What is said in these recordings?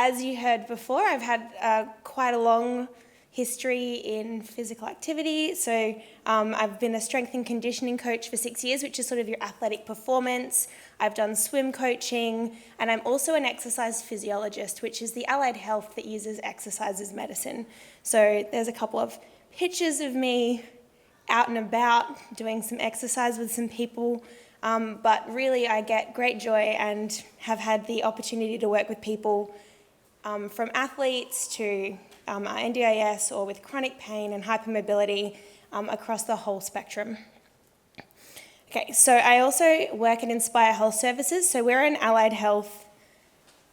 As you heard before, I've had quite a long history in physical activity. So I've been a strength and conditioning coach for 6 years, which is sort of your athletic performance. I've done swim coaching, and I'm also an exercise physiologist, which is the allied health that uses exercise as medicine. So there's a couple of pictures of me out and about doing some exercise with some people. But really I get great joy and have had the opportunity to work with people from athletes to NDIS or with chronic pain and hypermobility across the whole spectrum. Okay, so I also work at Inspire Health Services. So we're an allied health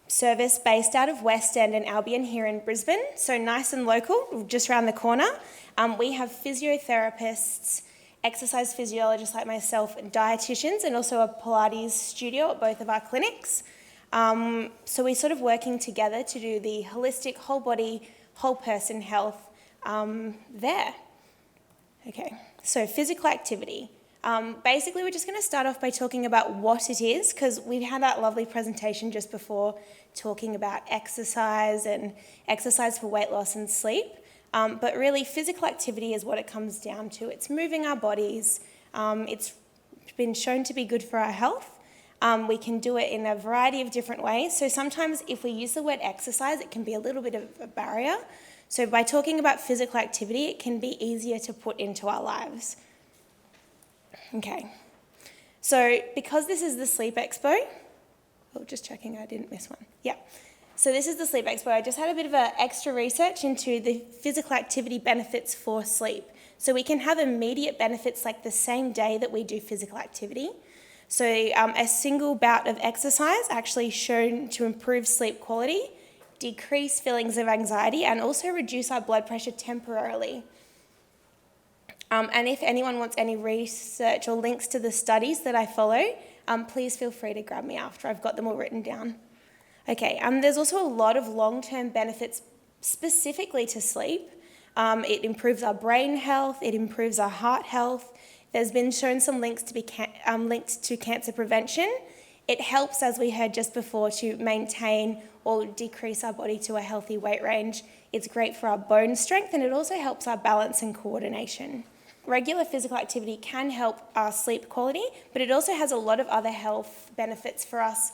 service based out of West End and Albion here in Brisbane. So nice and local, just around the corner. We have physiotherapists, exercise physiologists like myself, and dietitians, and also a Pilates studio at both of our clinics. So we're sort of working together to do the holistic whole body, whole person health there. Okay, so physical activity. Basically, we're just going to start off by talking about what it is, because we've had that lovely presentation just before talking about exercise and exercise for weight loss and sleep. But really, physical activity is what it comes down to. It's moving our bodies. It's been shown to be good for our health. We can do it in a variety of different ways. So sometimes if we use the word exercise, it can be a little bit of a barrier. So by talking about physical activity, it can be easier to put into our lives. Okay. So because this is the Sleep Expo, just checking I didn't miss one. Yeah. So this is the Sleep Expo. I just had a bit of extra research into the physical activity benefits for sleep. So we can have immediate benefits like the same day that we do physical activity. So a single bout of exercise actually shown to improve sleep quality, decrease feelings of anxiety, and also reduce our blood pressure temporarily. And if anyone wants any research or links to the studies that I follow, please feel free to grab me after. I've got them all written down. Okay, there's also a lot of long-term benefits specifically to sleep. It improves our brain health, it improves our heart health. There's been shown some links to be linked to cancer prevention. It helps, as we heard just before, to maintain or decrease our body to a healthy weight range. It's great for our bone strength, and it also helps our balance and coordination. Regular physical activity can help our sleep quality, but it also has a lot of other health benefits for us.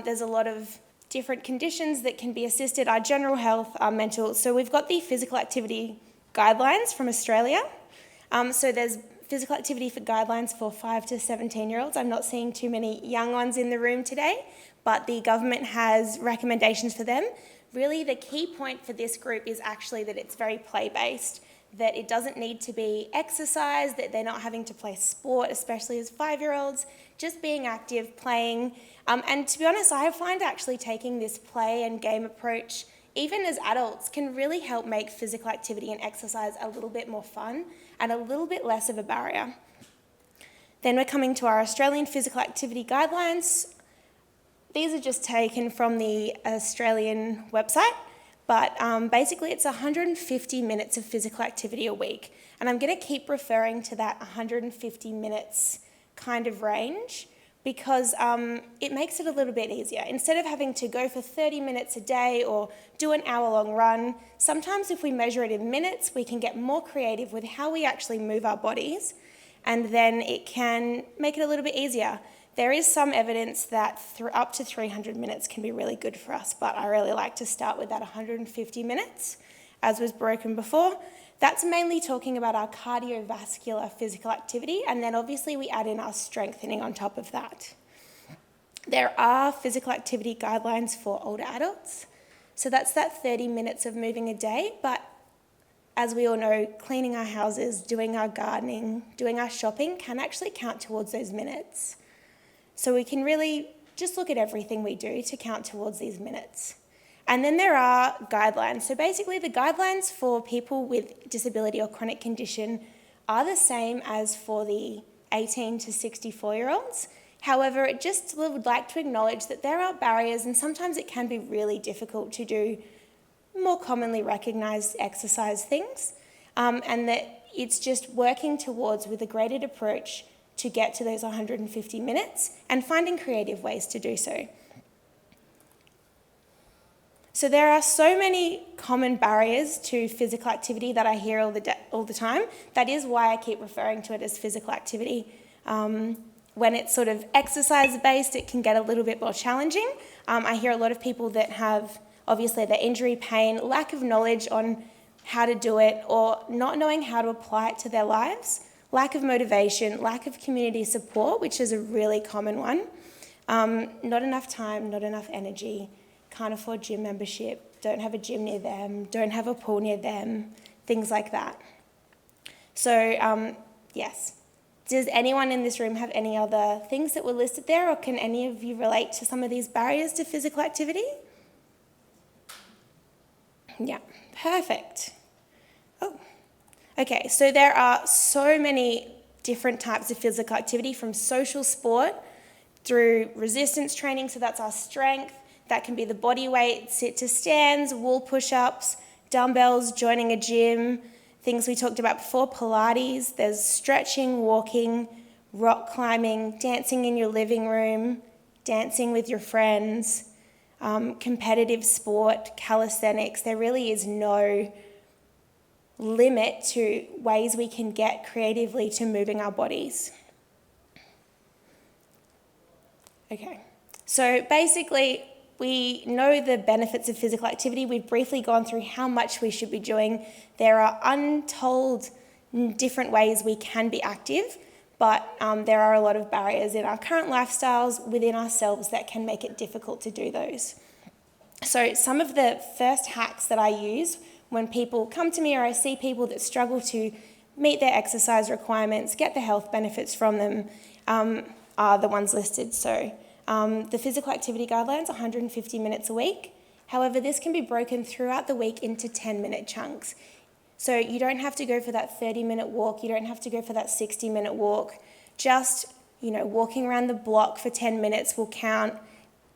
There's a lot of different conditions that can be assisted, our general health, our mental. So we've got the physical activity guidelines from Australia. So there's physical activity for guidelines for 5 to 17-year-olds. I'm not seeing too many young ones in the room today, but the government has recommendations for them. Really, the key point for this group is actually that it's very play-based, that it doesn't need to be exercise, that they're not having to play sport, especially as 5-year-olds, just being active, playing. And to be honest, I find actually taking this play and game approach, even as adults, can really help make physical activity and exercise a little bit more fun and a little bit less of a barrier. Then we're coming to our Australian physical activity guidelines. These are just taken from the Australian website, but basically it's 150 minutes of physical activity a week. And I'm going to keep referring to that 150 minutes kind of range because it makes it a little bit easier. Instead of having to go for 30 minutes a day or do an hour-long run, sometimes if we measure it in minutes, we can get more creative with how we actually move our bodies, and then it can make it a little bit easier. There is some evidence that up to 300 minutes can be really good for us, but I really like to start with that 150 minutes, as was broken before. That's mainly talking about our cardiovascular physical activity, and then obviously we add in our strengthening on top of that. There are physical activity guidelines for older adults, so that's that 30 minutes of moving a day, but as we all know, cleaning our houses, doing our gardening, doing our shopping can actually count towards those minutes. So we can really just look at everything we do to count towards these minutes. And then there are guidelines. So basically the guidelines for people with disability or chronic condition are the same as for the 18 to 64-year-olds. However, I just would like to acknowledge that there are barriers and sometimes it can be really difficult to do more commonly recognised exercise things, and that it's just working towards with a graded approach to get to those 150 minutes and finding creative ways to do so. So there are so many common barriers to physical activity that I hear all the time. That is why I keep referring to it as physical activity. When it's sort of exercise-based, it can get a little bit more challenging. I hear a lot of people that have, obviously, the injury, pain, lack of knowledge on how to do it, or not knowing how to apply it to their lives, lack of motivation, lack of community support, which is a really common one, not enough time, not enough energy, can't afford gym membership, don't have a gym near them, don't have a pool near them, things like that. So, yes. Does anyone in this room have any other things that were listed there, or can any of you relate to some of these barriers to physical activity? Yeah, perfect. Oh, okay, so there are so many different types of physical activity, from social sport through resistance training, so that's our strength. That can be the body weight, sit to stands, wall push-ups, dumbbells, joining a gym, things we talked about before, Pilates. There's stretching, walking, rock climbing, dancing in your living room, dancing with your friends, competitive sport, calisthenics. There really is no limit to ways we can get creatively to moving our bodies. Okay, so basically, we know the benefits of physical activity. We've briefly gone through how much we should be doing. There are untold different ways we can be active, but there are a lot of barriers in our current lifestyles within ourselves that can make it difficult to do those. So some of the first hacks that I use when people come to me, or I see people that struggle to meet their exercise requirements, get the health benefits from them, are the ones listed. So the physical activity guidelines, 150 minutes a week. However, this can be broken throughout the week into 10-minute chunks. So you don't have to go for that 30-minute walk. You don't have to go for that 60-minute walk. Just, walking around the block for 10 minutes will count.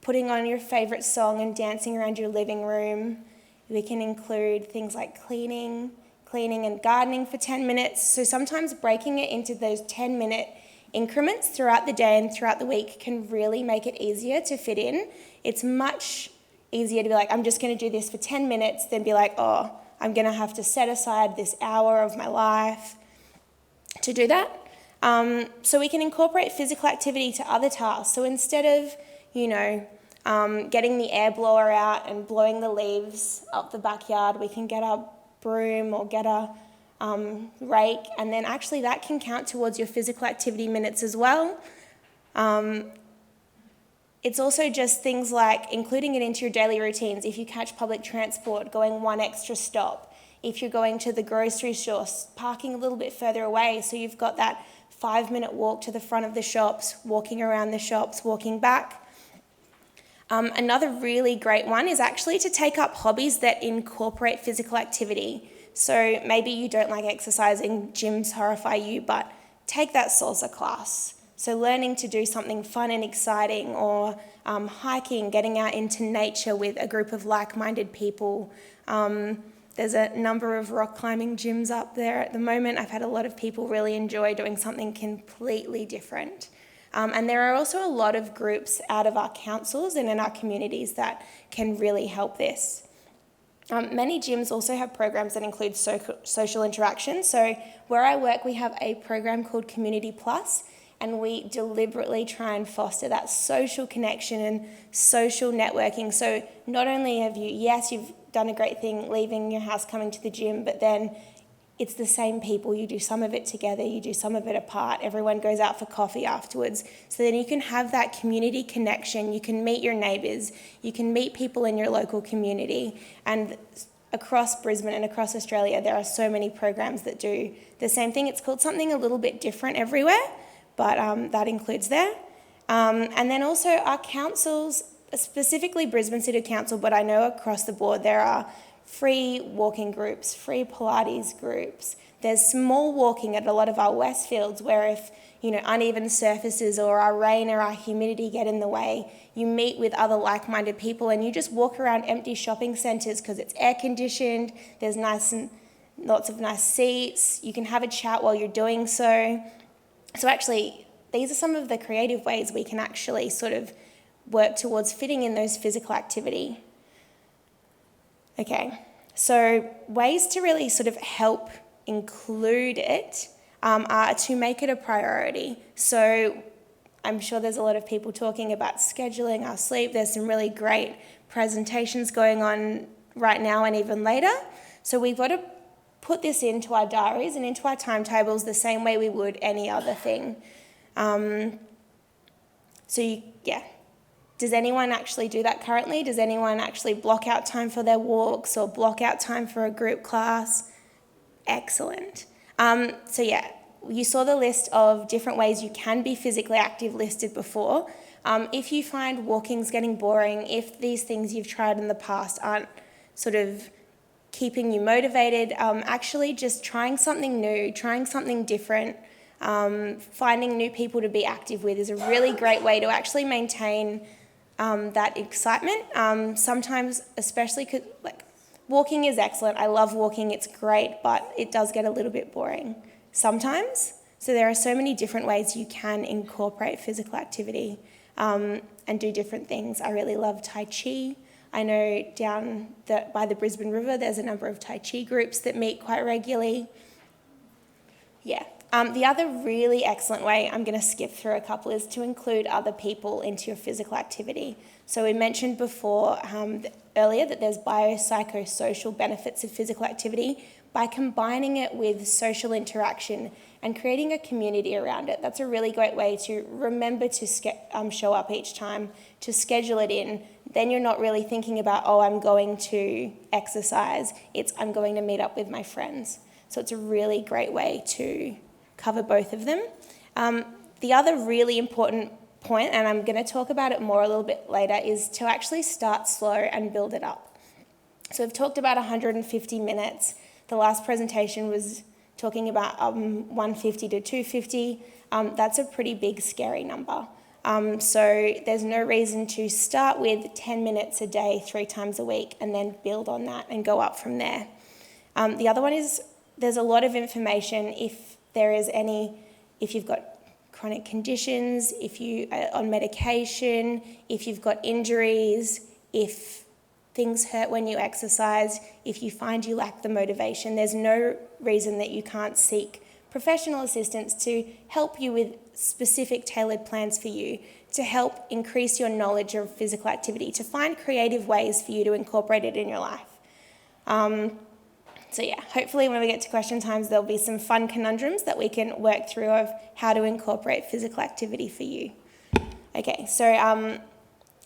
Putting on your favorite song and dancing around your living room. We can include things like cleaning and gardening for 10 minutes. So sometimes breaking it into those 10-minute increments throughout the day and throughout the week can really make it easier to fit in. It's much easier to be like, I'm just going to do this for 10 minutes, than be like, oh, I'm going to have to set aside this hour of my life to do that. So we can incorporate physical activity to other tasks. So instead of, getting the air blower out and blowing the leaves up the backyard, we can get a broom or get a rake, and then actually that can count towards your physical activity minutes as well. It's also just things like including it into your daily routines. If you catch public transport, going one extra stop. If you're going to the grocery store, parking a little bit further away, so you've got that 5-minute walk to the front of the shops, walking around the shops, walking back. Another really great one is actually to take up hobbies that incorporate physical activity. So maybe you don't like exercising, gyms horrify you, but take that salsa class. So learning to do something fun and exciting, or hiking, getting out into nature with a group of like-minded people. There's a number of rock climbing gyms up there at the moment. I've had a lot of people really enjoy doing something completely different. And there are also a lot of groups out of our councils and in our communities that can really help this. Many gyms also have programs that include social interaction. So where I work, we have a program called Community Plus, and we deliberately try and foster that social connection and social networking. So not only have you've done a great thing leaving your house, coming to the gym, but then it's the same people. You do some of it together, you do some of it apart. Everyone goes out for coffee afterwards. So then you can have that community connection. You can meet your neighbours. You can meet people in your local community. And across Brisbane and across Australia, there are so many programs that do the same thing. It's called something a little bit different everywhere, but that includes there. And then also our councils, specifically Brisbane City Council, but I know across the board there are free walking groups, free Pilates groups. There's small walking at a lot of our Westfields where if, uneven surfaces or our rain or our humidity get in the way, you meet with other like-minded people and you just walk around empty shopping centres because it's air-conditioned, there's lots of nice seats, you can have a chat while you're doing so. So actually, these are some of the creative ways we can actually sort of work towards fitting in those physical activity. Okay, so ways to really sort of help include it are to make it a priority. So I'm sure there's a lot of people talking about scheduling our sleep. There's some really great presentations going on right now and even later. So we've got to put this into our diaries and into our timetables the same way we would any other thing. Does anyone actually do that currently? Does anyone actually block out time for their walks or block out time for a group class? Excellent. You saw the list of different ways you can be physically active listed before. If you find walking's getting boring, if these things you've tried in the past aren't sort of keeping you motivated, actually just trying something new, trying something different, finding new people to be active with is a really great way to actually maintain that excitement. Sometimes, especially because walking is excellent. I love walking, it's great, but it does get a little bit boring sometimes. So there are so many different ways you can incorporate physical activity and do different things. I really love Tai Chi. I know by the Brisbane River there's a number of Tai Chi groups that meet quite regularly. Yeah. The other really excellent way, I'm going to skip through a couple, is to include other people into your physical activity. So we mentioned before earlier that there's biopsychosocial benefits of physical activity. By combining it with social interaction and creating a community around it, that's a really great way to remember to show up each time, to schedule it in. Then you're not really thinking about, I'm going to exercise. It's I'm going to meet up with my friends. So it's a really great way to cover both of them. The other really important point, and I'm going to talk about it more a little bit later, is to actually start slow and build it up. So we've talked about 150 minutes. The last presentation was talking about 150 to 250. That's a pretty big, scary number. So there's no reason to start with 10 minutes a day, 3 times a week, and then build on that and go up from there. The other one is there's a lot of information if you've got chronic conditions, if you are on medication, if you've got injuries, if things hurt when you exercise, if you find you lack the motivation, there's no reason that you can't seek professional assistance to help you with specific tailored plans for you, to help increase your knowledge of physical activity, to find creative ways for you to incorporate it in your life. Hopefully when we get to question times, there'll be some fun conundrums that we can work through of how to incorporate physical activity for you. Okay, so I'm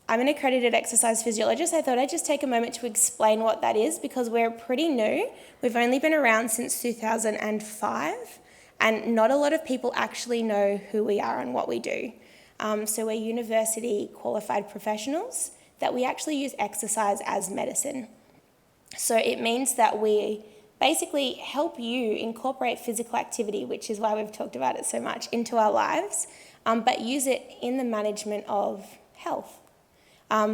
an accredited exercise physiologist. I thought I'd just take a moment to explain what that is because we're pretty new. We've only been around since 2005 and not a lot of people actually know who we are and what we do. So we're university qualified professionals that we actually use exercise as medicine. So it means that we basically help you incorporate physical activity, which is why we've talked about it so much, into our lives, but use it in the management of health.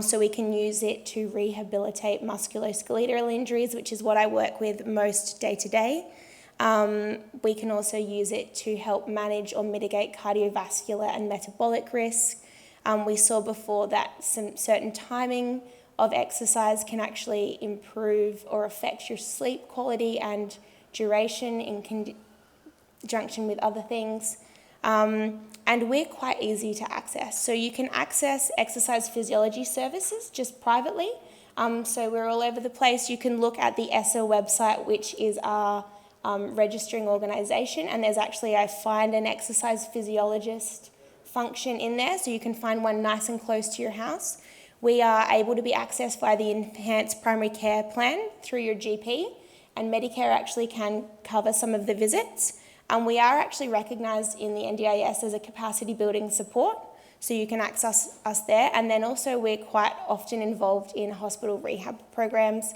So we can use it to rehabilitate musculoskeletal injuries, which is what I work with most day to day. We can also use it to help manage or mitigate cardiovascular and metabolic risk. We saw before that some certain timing of exercise can actually improve or affect your sleep quality and duration in conjunction with other things. And we're quite easy to access. So you can access exercise physiology services just privately. So we're all over the place. You can look at the ESSA website, which is our registering organisation, and there's actually a find an exercise physiologist function in there, so you can find one nice and close to your house. We are able to be accessed by the Enhanced Primary Care Plan through your GP, and Medicare actually can cover some of the visits. We are actually recognised in the NDIS as a capacity building support, so you can access us there. And then also we're quite often involved in hospital rehab programs,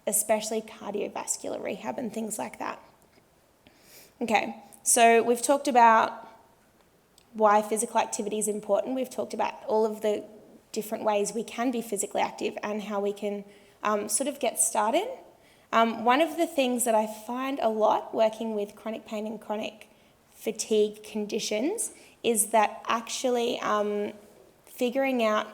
especially cardiovascular rehab and things like that. Okay, so we've talked about why physical activity is important. We've talked about all of the different ways we can be physically active and how we can sort of get started. One of the things that I find a lot working with chronic pain and chronic fatigue conditions is that actually figuring out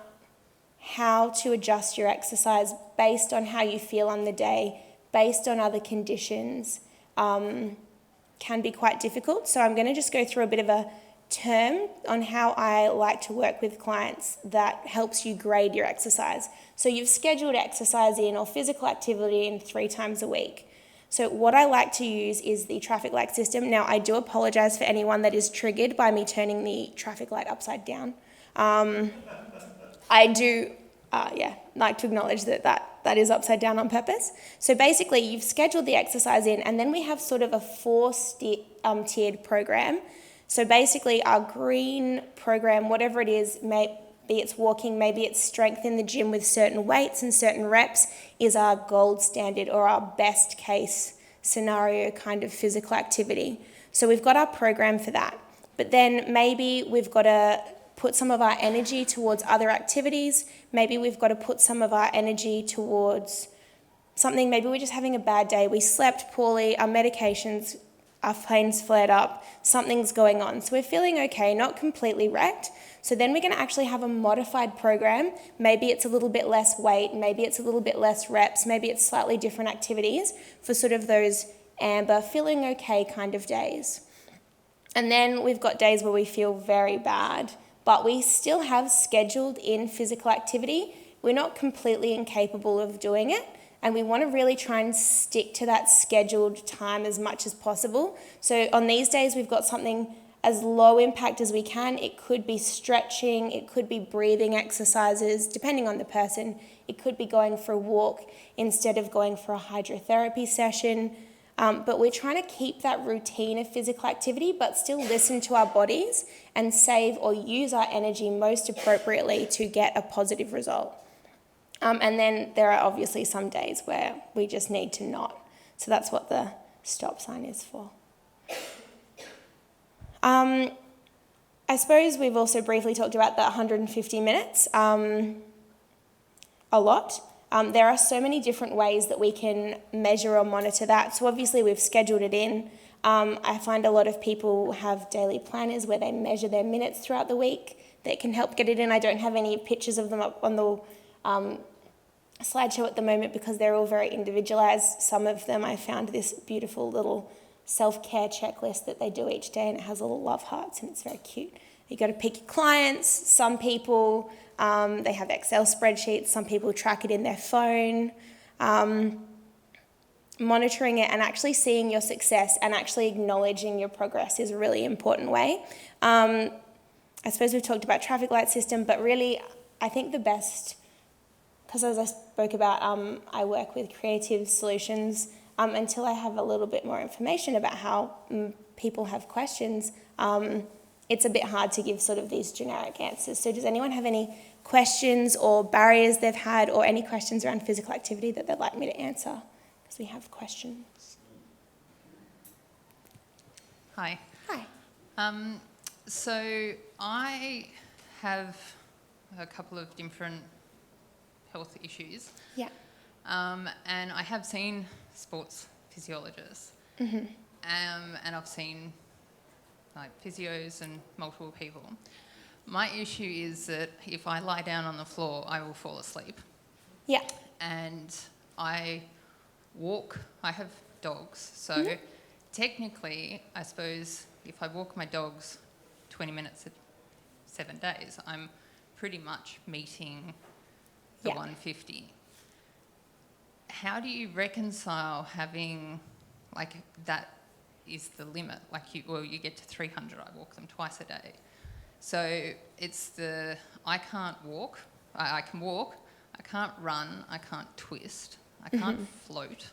how to adjust your exercise based on how you feel on the day, based on other conditions, can be quite difficult. So I'm going to just go through a bit of a term on how I like to work with clients that helps you grade your exercise. So you've scheduled exercise in or physical activity in 3 times a week. So what I like to use is the traffic light system. Now, I do apologise for anyone that is triggered by me turning the traffic light upside down. I do, like to acknowledge that is upside down on purpose. So basically, you've scheduled the exercise in, and then we have sort of a 4-tiered program. So basically, our green program, whatever it is, maybe it's walking, maybe it's strength in the gym with certain weights and certain reps, is our gold standard or our best case scenario kind of physical activity. So we've got our program for that. But then maybe we've got to put some of our energy towards other activities. Maybe we've got to put some of our energy towards something. Maybe we're just having a bad day. We slept poorly, our medications, our pain's flared up, something's going on. So we're feeling okay, not completely wrecked. So then we're going to actually have a modified program. Maybe it's a little bit less weight, maybe it's a little bit less reps, maybe it's slightly different activities for sort of those amber, feeling okay kind of days. And then we've got days where we feel very bad, but we still have scheduled in physical activity. We're not completely incapable of doing it, and we want to really try and stick to that scheduled time as much as possible. So on these days, we've got something as low impact as we can. It could be stretching, it could be breathing exercises, depending on the person. It could be going for a walk instead of going for a hydrotherapy session. But we're trying to keep that routine of physical activity, but still listen to our bodies and save or use our energy most appropriately to get a positive result. And then there are obviously some days where we just need to not. So that's what the stop sign is for. I suppose we've also briefly talked about the 150 minutes a lot. There are so many different ways that we can measure or monitor that. So obviously we've scheduled it in. I find a lot of people have daily planners where they measure their minutes throughout the week. That can help get it in. I don't have any pictures of them up on the slideshow at the moment because they're all very individualised. Some of them I found this beautiful little self-care checklist that they do each day, and it has little love hearts and it's very cute. You've got to pick your clients. Some people, they have Excel spreadsheets. Some people track it in their phone. Monitoring it and actually seeing your success and actually acknowledging your progress is a really important way. I suppose we've talked about traffic light system, but really I think the best, because as I spoke about, I work with creative solutions. Until I have a little bit more information about how people have questions, it's a bit hard to give sort of these generic answers. So does anyone have any questions or barriers they've had or any questions around physical activity that they'd like me to answer? Because we have questions. Hi. Hi. So I have a couple of different health issues. Yeah. And I have seen sports physiologists. Mm-hmm. And I've seen like physios and multiple people. My issue is that if I lie down on the floor, I will fall asleep. Yeah. And I walk, I have dogs, so technically, I suppose if I walk my dogs 20 minutes at 7 days, I'm pretty much meeting the 150. How do you reconcile having, like, that is the limit? Like, you get to 300, I walk them twice a day. So it's I can't walk, I can walk, I can't run, I can't twist, I can't float.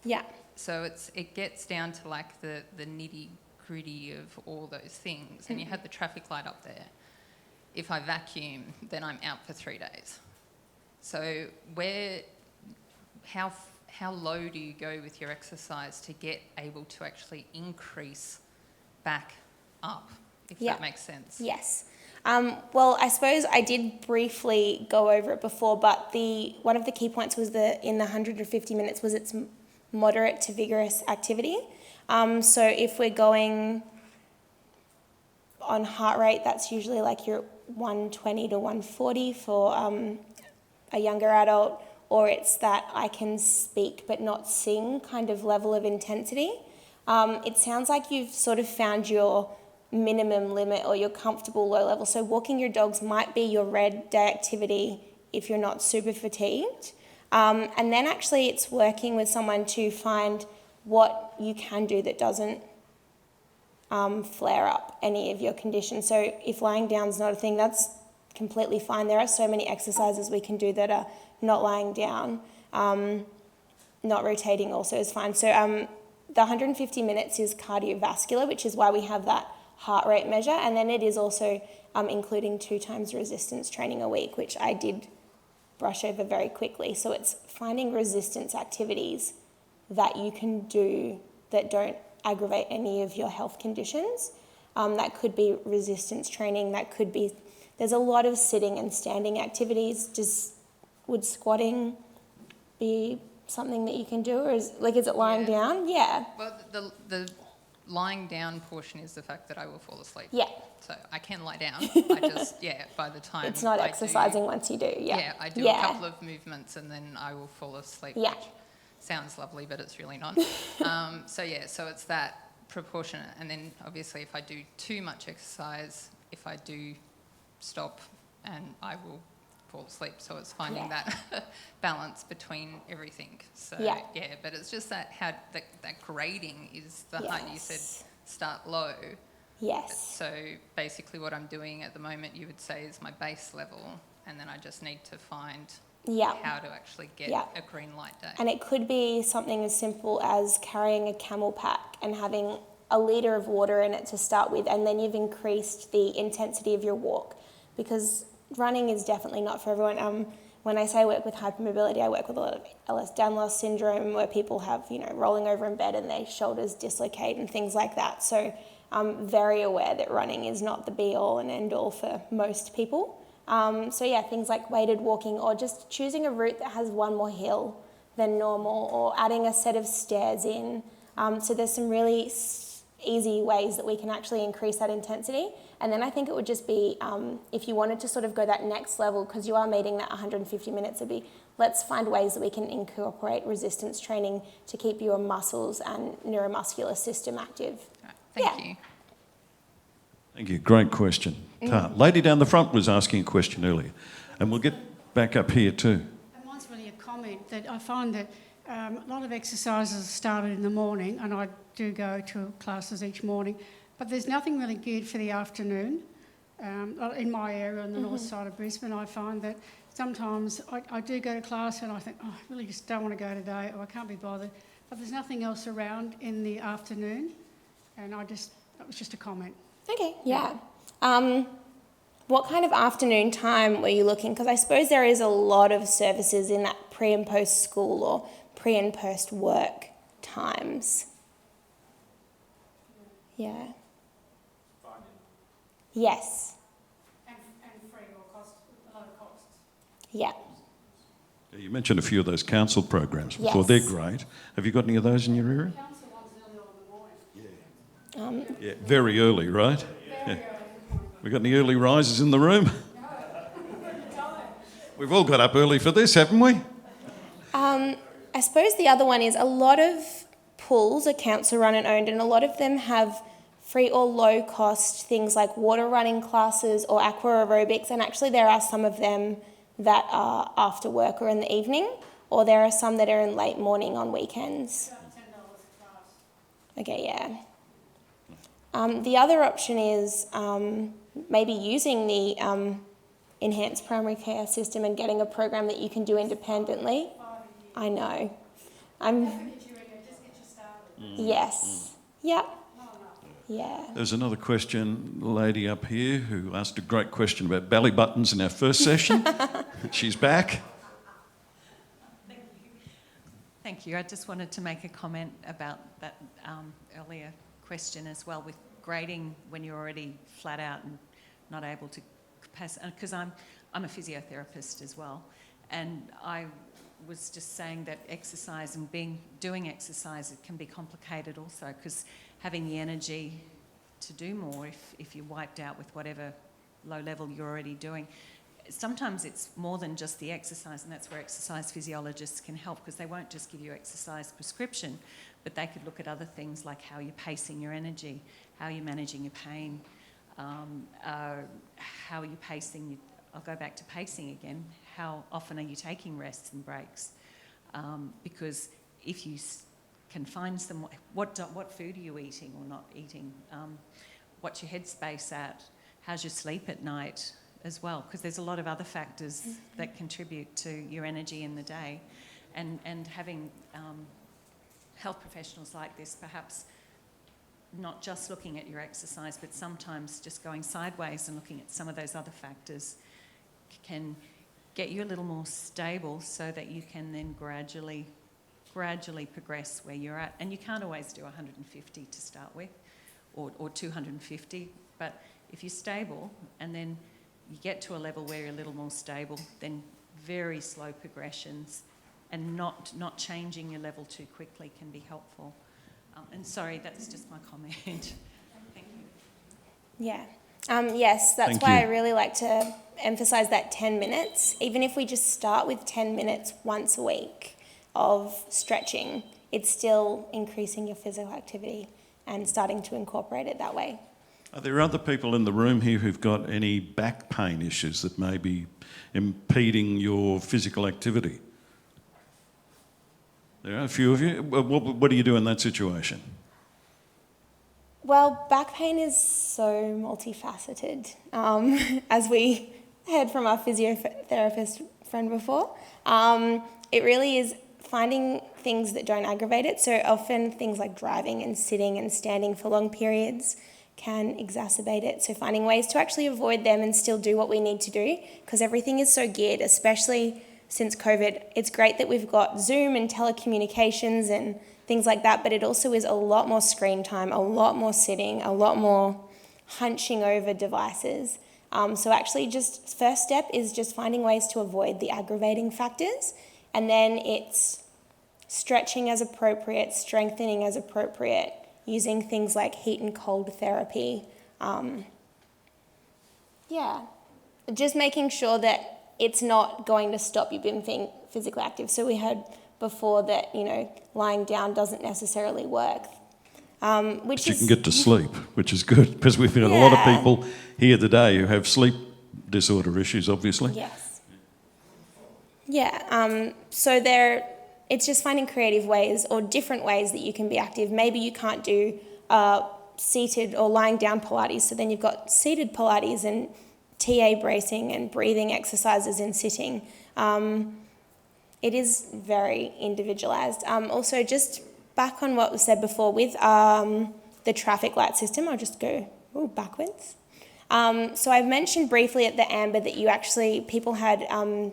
Yeah. So it gets down to like the nitty gritty of all those things. And you have the traffic light up there. If I vacuum, then I'm out for 3 days. So how low do you go with your exercise to get able to actually increase back up, if that makes sense? Yes. Well, I suppose I did briefly go over it before, but one of the key points was in the 150 minutes was it's moderate to vigorous activity. So if we're going on heart rate, that's usually like your 120 to 140 for a younger adult, or it's that I can speak but not sing kind of level of intensity. It sounds like you've sort of found your minimum limit or your comfortable low level. So walking your dogs might be your red day activity if you're not super fatigued. And then actually it's working with someone to find what you can do that doesn't flare up any of your conditions. So if lying down is not a thing, that's completely fine. There are so many exercises we can do that are not lying down. Not rotating also is fine. So the 150 minutes is cardiovascular, which is why we have that heart rate measure. And then it is also including 2 times resistance training a week, which I did brush over very quickly. So it's finding resistance activities that you can do that don't aggravate any of your health conditions. That could be resistance training, that could be, there's a lot of sitting and standing activities. Would squatting be something that you can do, or is it lying down? Yeah. Well, the lying down portion is the fact that I will fall asleep. Yeah. So I can lie down. I just, by the time it's not exercising once you do. Yeah. Yeah, I do a couple of movements and then I will fall asleep. Yeah. Which sounds lovely, but it's really not. So it's that proportionate. And then obviously if I do too much exercise, if I do stop, and I will fall asleep. So it's finding that balance between everything. So but it's just that that grading is the height. You said start low. Yes. So basically what I'm doing at the moment, you would say, is my base level, and then I just need to find how to actually get a green light day. And it could be something as simple as carrying a camel pack and having a litre of water in it to start with, and then you've increased the intensity of your walk, because running is definitely not for everyone. When I say I work with hypermobility, I work with a lot of Ehlers-Danlos syndrome, where people have, rolling over in bed and their shoulders dislocate and things like that. So I'm very aware that running is not the be-all and end-all for most people. Things like weighted walking, or just choosing a route that has one more hill than normal, or adding a set of stairs in. So there's some really easy ways that we can actually increase that intensity. And then I think it would just be, if you wanted to sort of go that next level, because you are meeting that 150 minutes, it'd be, let's find ways that we can incorporate resistance training to keep your muscles and neuromuscular system active. Right, thank you. Thank you. Great question. Lady down the front was asking a question earlier, and we'll get back up here too. Mine's really a comment that I find that a lot of exercises are started in the morning, and I do go to classes each morning, but there's nothing really good for the afternoon. In my area on the north side of Brisbane, I find that sometimes I do go to class and I think, I really just don't want to go today, or I can't be bothered, but there's nothing else around in the afternoon, and that was just a comment. Okay, yeah. What kind of afternoon time were you looking? Because I suppose there is a lot of services in that pre and post school or pre and post work times. Yeah. Yes. And free or cost, a lot of costs. Yeah. You mentioned a few of those council programs before. Yes. They're great. Have you got any of those in your area? Council ones early on in the morning. Yeah, very early, right? Very early. We got any early risers in the room? We've all got up early for this, haven't we? I suppose the other one is a lot of pools are council run and owned, and a lot of them have free or low cost things like water running classes or aqua aerobics, and actually there are some of them that are after work or in the evening, or there are some that are in late morning on weekends. About $10 a class. Okay, yeah. The other option is maybe using the enhanced primary care system and getting a program that you can do independently. I know. Just get you started. Yes. Yep. Yeah. There's another question, lady up here, who asked a great question about belly buttons in our first session. She's back. Thank you. I just wanted to make a comment about that earlier question as well, with grading when you're already flat out and not able to pass. Because I'm a physiotherapist as well, and I was just saying that exercise and doing exercise, it can be complicated also, because having the energy to do more if you're wiped out with whatever low level you're already doing. Sometimes it's more than just the exercise, and that's where exercise physiologists can help, because they won't just give you exercise prescription, but they could look at other things like how you're pacing your energy, how you're managing your pain, how you're pacing. I'll go back to pacing again. How often are you taking rests and breaks? Because if you can find some, what food are you eating or not eating? What's your headspace at? How's your sleep at night as well? Because there's a lot of other factors that contribute to your energy in the day. And having health professionals like this, perhaps not just looking at your exercise, but sometimes just going sideways and looking at some of those other factors can get you a little more stable, so that you can then gradually progress where you're at. And you can't always do 150 to start with, or 250, but if you're stable and then you get to a level where you're a little more stable, then very slow progressions and not changing your level too quickly can be helpful. And sorry, that's just my comment. Thank you. Yeah. Yes, that's Thank why you. I really like to emphasise that 10 minutes. Even if we just start with 10 minutes once a week of stretching, it's still increasing your physical activity and starting to incorporate it that way. Are there other people in the room here who've got any back pain issues that may be impeding your physical activity? There are a few of you. What do you do in that situation? Well, back pain is so multifaceted, as we heard from our physiotherapist friend before. It really is finding things that don't aggravate it. So often things like driving and sitting and standing for long periods can exacerbate it. So finding ways to actually avoid them and still do what we need to do, because everything is so geared, especially since COVID. It's great that we've got Zoom and telecommunications and things like that, but it also is a lot more screen time, a lot more sitting, a lot more hunching over devices. So actually just first step is just finding ways to avoid the aggravating factors, and then it's stretching as appropriate, strengthening as appropriate, using things like heat and cold therapy. Just making sure that it's not going to stop you being physically active. So we heard before that, lying down doesn't necessarily work. But you can get to sleep, which is good, because we've got a lot of people here today who have sleep disorder issues, obviously. Yes. Yeah, it's just finding creative ways or different ways that you can be active. Maybe you can't do seated or lying down Pilates, so then you've got seated Pilates and TA bracing and breathing exercises in sitting. It is very individualised. Also, just back on what was said before with the traffic light system, I'll just go backwards. So I've mentioned briefly at the amber that people had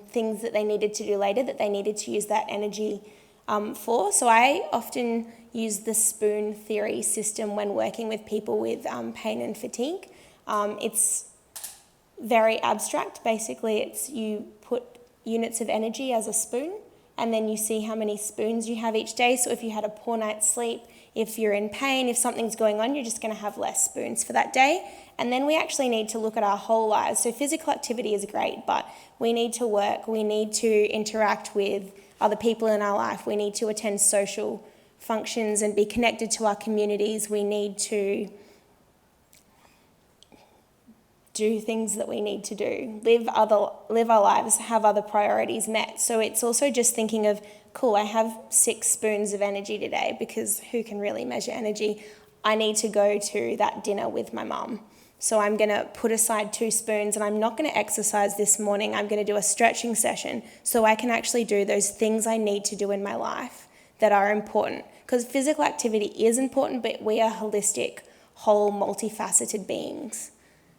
things that they needed to do later that they needed to use that energy for. So I often use the spoon theory system when working with people with pain and fatigue. It's very abstract. Basically, it's you put units of energy as a spoon, and then you see how many spoons you have each day. So if you had a poor night's sleep, if you're in pain, if something's going on, you're just going to have less spoons for that day. And then we actually need to look at our whole lives. So physical activity is great, but we need to work, we need to interact with other people in our life, we need to attend social functions and be connected to our communities, we need to do things that we need to do, live our lives, have other priorities met. So it's also just thinking of, cool, I have 6 spoons of energy today, because who can really measure energy? I need to go to that dinner with my mum. So I'm going to put aside 2 spoons, and I'm not going to exercise this morning. I'm going to do a stretching session so I can actually do those things I need to do in my life that are important. Because physical activity is important, but we are holistic, whole, multifaceted beings.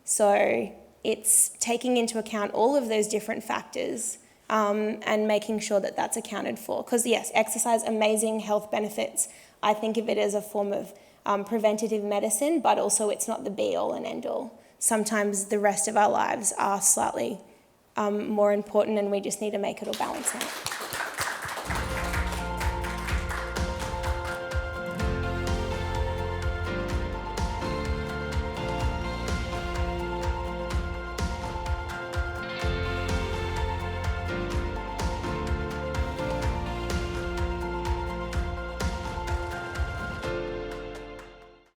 So it's taking into account all of those different factors and making sure that that's accounted for. Because yes, exercise, amazing health benefits. I think of it as a form of preventative medicine, but also it's not the be-all and end-all. Sometimes the rest of our lives are slightly more important, and we just need to make it all balance out.